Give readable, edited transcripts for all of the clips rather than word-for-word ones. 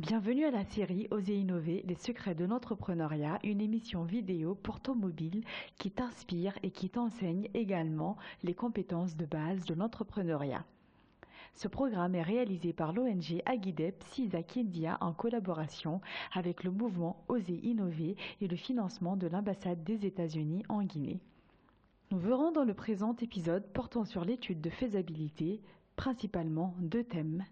Bienvenue à la série Oser innover, les secrets de l'entrepreneuriat, une émission vidéo pour ton mobile qui t'inspire et qui t'enseigne également les compétences de base de l'entrepreneuriat. Ce programme est réalisé par l'ONG Aguidep Isaac India en collaboration avec le mouvement Oser innover et le financement de l'ambassade des États-Unis en Guinée. Nous verrons dans le présent épisode portant sur l'étude de faisabilité, principalement deux thèmes.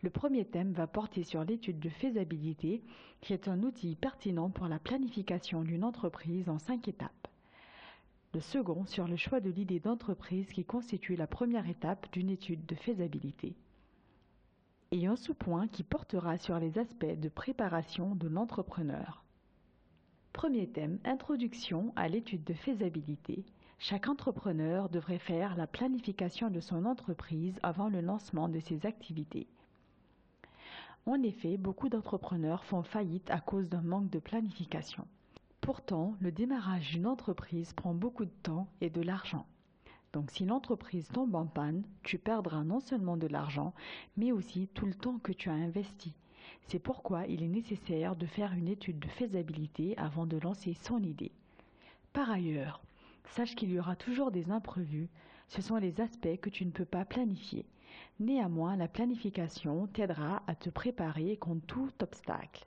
Le premier thème va porter sur l'étude de faisabilité, qui est un outil pertinent pour la planification d'une entreprise en 5 étapes. Le second sur le choix de l'idée d'entreprise qui constitue la première étape d'une étude de faisabilité. Et un sous-point qui portera sur les aspects de préparation de l'entrepreneur. Premier thème, introduction à l'étude de faisabilité. Chaque entrepreneur devrait faire la planification de son entreprise avant le lancement de ses activités. En effet, beaucoup d'entrepreneurs font faillite à cause d'un manque de planification. Pourtant, le démarrage d'une entreprise prend beaucoup de temps et de l'argent. Donc si l'entreprise tombe en panne, tu perdras non seulement de l'argent, mais aussi tout le temps que tu as investi. C'est pourquoi il est nécessaire de faire une étude de faisabilité avant de lancer son idée. Par ailleurs, sache qu'il y aura toujours des imprévus, ce sont les aspects que tu ne peux pas planifier. Néanmoins, la planification t'aidera à te préparer contre tout obstacle.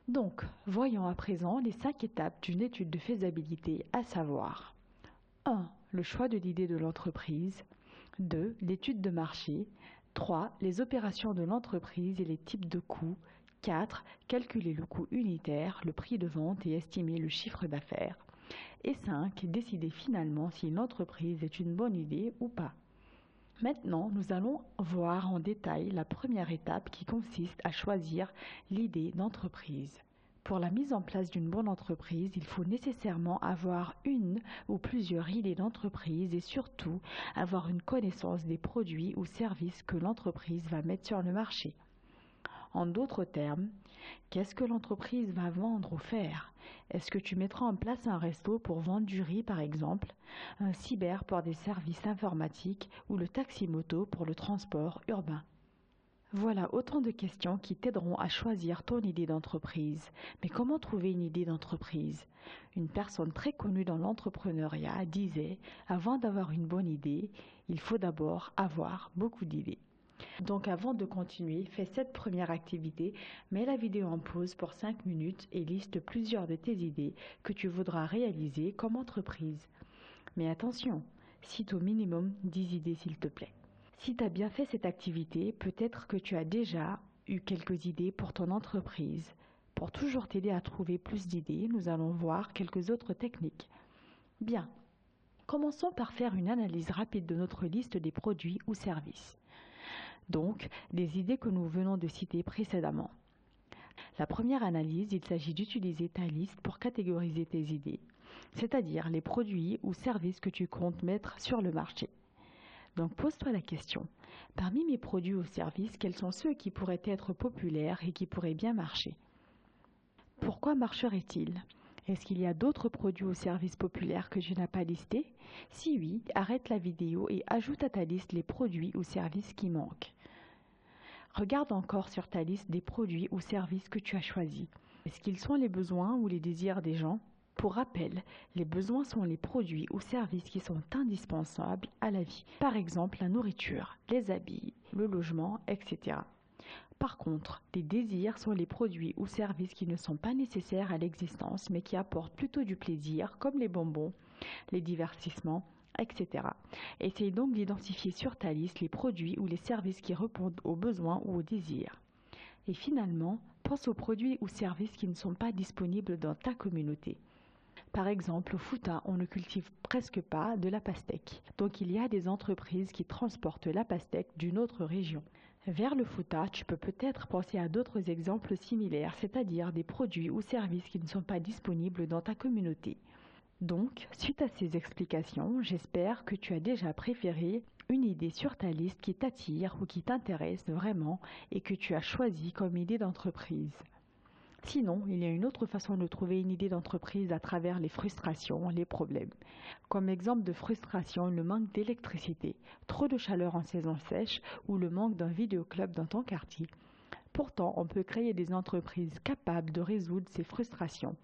Donc, voyons à présent les 5 étapes d'une étude de faisabilité, à savoir 1. Le choix de l'idée de l'entreprise. 2. L'étude de marché. 3. Les opérations de l'entreprise et les types de coûts. 4. Calculer le coût unitaire, le prix de vente et estimer le chiffre d'affaires. Et 5. Décider finalement si l'entreprise est une bonne idée ou pas. Maintenant, nous allons voir en détail la première étape qui consiste à choisir l'idée d'entreprise. Pour la mise en place d'une bonne entreprise, il faut nécessairement avoir une ou plusieurs idées d'entreprise et surtout avoir une connaissance des produits ou services que l'entreprise va mettre sur le marché. En d'autres termes, qu'est-ce que l'entreprise va vendre ou faire? Est-ce que tu mettras en place un resto pour vendre du riz par exemple, un cyber pour des services informatiques ou le taxi-moto pour le transport urbain? Voilà autant de questions qui t'aideront à choisir ton idée d'entreprise. Mais comment trouver une idée d'entreprise? Une personne très connue dans l'entrepreneuriat disait « Avant d'avoir une bonne idée, il faut d'abord avoir beaucoup d'idées ». Donc avant de continuer, fais cette première activité, mets la vidéo en pause pour 5 minutes et liste plusieurs de tes idées que tu voudras réaliser comme entreprise. Mais attention, cite au minimum 10 idées s'il te plaît. Si tu as bien fait cette activité, peut-être que tu as déjà eu quelques idées pour ton entreprise. Pour toujours t'aider à trouver plus d'idées, nous allons voir quelques autres techniques. Bien, commençons par faire une analyse rapide de notre liste des produits ou services. Donc, des idées que nous venons de citer précédemment. La première analyse, il s'agit d'utiliser ta liste pour catégoriser tes idées, c'est-à-dire les produits ou services que tu comptes mettre sur le marché. Donc pose-toi la question, parmi mes produits ou services, quels sont ceux qui pourraient être populaires et qui pourraient bien marcher? Pourquoi marcheraient-ils? Est-ce qu'il y a d'autres produits ou services populaires que tu n'as pas listés? Si oui, arrête la vidéo et ajoute à ta liste les produits ou services qui manquent. Regarde encore sur ta liste des produits ou services que tu as choisis. Est-ce qu'ils sont les besoins ou les désirs des gens? Pour rappel, les besoins sont les produits ou services qui sont indispensables à la vie. Par exemple, la nourriture, les habits, le logement, etc. Par contre, les désirs sont les produits ou services qui ne sont pas nécessaires à l'existence mais qui apportent plutôt du plaisir, comme les bonbons, les divertissements, etc. Essaye donc d'identifier sur ta liste les produits ou les services qui répondent aux besoins ou aux désirs. Et finalement, pense aux produits ou services qui ne sont pas disponibles dans ta communauté. Par exemple, au Fouta, on ne cultive presque pas de la pastèque. Donc il y a des entreprises qui transportent la pastèque d'une autre région. Vers le Fouta, tu peux peut-être penser à d'autres exemples similaires, c'est-à-dire des produits ou services qui ne sont pas disponibles dans ta communauté. Donc, suite à ces explications, j'espère que tu as déjà préféré une idée sur ta liste qui t'attire ou qui t'intéresse vraiment et que tu as choisi comme idée d'entreprise. Sinon, il y a une autre façon de trouver une idée d'entreprise à travers les frustrations, les problèmes. Comme exemple de frustration, le manque d'électricité, trop de chaleur en saison sèche ou le manque d'un vidéoclub dans ton quartier. Pourtant, on peut créer des entreprises capables de résoudre ces frustrations.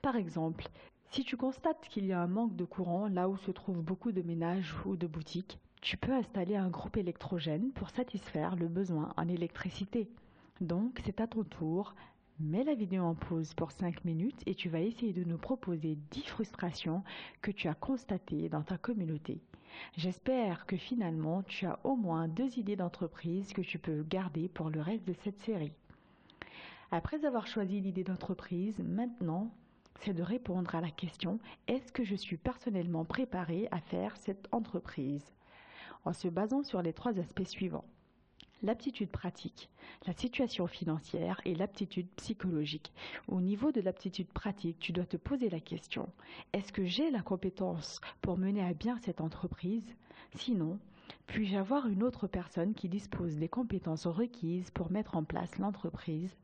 Par exemple, si tu constates qu'il y a un manque de courant là où se trouvent beaucoup de ménages ou de boutiques, tu peux installer un groupe électrogène pour satisfaire le besoin en électricité. Donc, c'est à ton tour. Mets la vidéo en pause pour 5 minutes et tu vas essayer de nous proposer 10 frustrations que tu as constatées dans ta communauté. J'espère que finalement tu as au moins 2 idées d'entreprise que tu peux garder pour le reste de cette série. Après avoir choisi l'idée d'entreprise, maintenant, c'est de répondre à la question: est-ce que je suis personnellement préparé à faire cette entreprise? En se basant sur les 3 aspects suivants: l'aptitude pratique, la situation financière et l'aptitude psychologique. Au niveau de l'aptitude pratique, tu dois te poser la question: est-ce que j'ai la compétence pour mener à bien cette entreprise? Sinon, puis-je avoir une autre personne qui dispose des compétences requises pour mettre en place l'entreprise?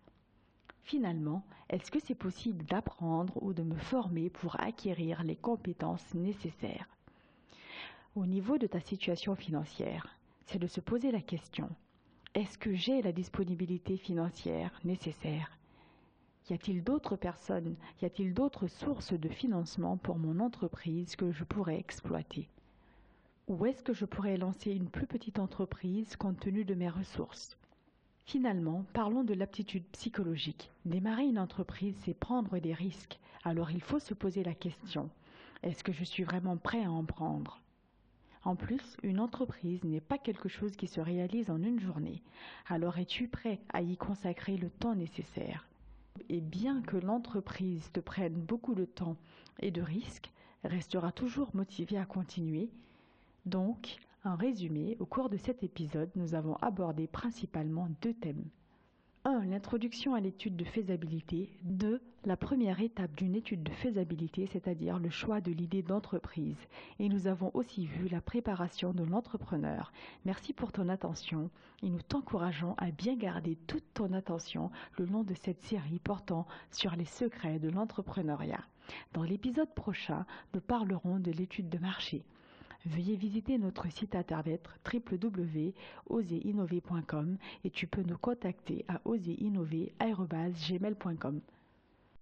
Finalement, est-ce que c'est possible d'apprendre ou de me former pour acquérir les compétences nécessaires? Au niveau de ta situation financière, c'est de se poser la question: est-ce que j'ai la disponibilité financière nécessaire? Y a-t-il d'autres personnes, y a-t-il d'autres sources de financement pour mon entreprise que je pourrais exploiter? Ou est-ce que je pourrais lancer une plus petite entreprise compte tenu de mes ressources? Finalement, parlons de l'aptitude psychologique. Démarrer une entreprise, c'est prendre des risques. Alors il faut se poser la question: est-ce que je suis vraiment prêt à en prendre? En plus, une entreprise n'est pas quelque chose qui se réalise en une journée. Alors es-tu prêt à y consacrer le temps nécessaire? Et bien que l'entreprise te prenne beaucoup de temps et de risques, restera toujours motivé à continuer. Donc, en résumé, au cours de cet épisode, nous avons abordé principalement 2 thèmes. 1. L'introduction à l'étude de faisabilité. 2. La première étape d'une étude de faisabilité, c'est-à-dire le choix de l'idée d'entreprise. Et nous avons aussi vu la préparation de l'entrepreneur. Merci pour ton attention et nous t'encourageons à bien garder toute ton attention le long de cette série portant sur les secrets de l'entrepreneuriat. Dans l'épisode prochain, nous parlerons de l'étude de marché. Veuillez visiter notre site internet www.oserinnover.com et tu peux nous contacter à oserinnover@gmail.com.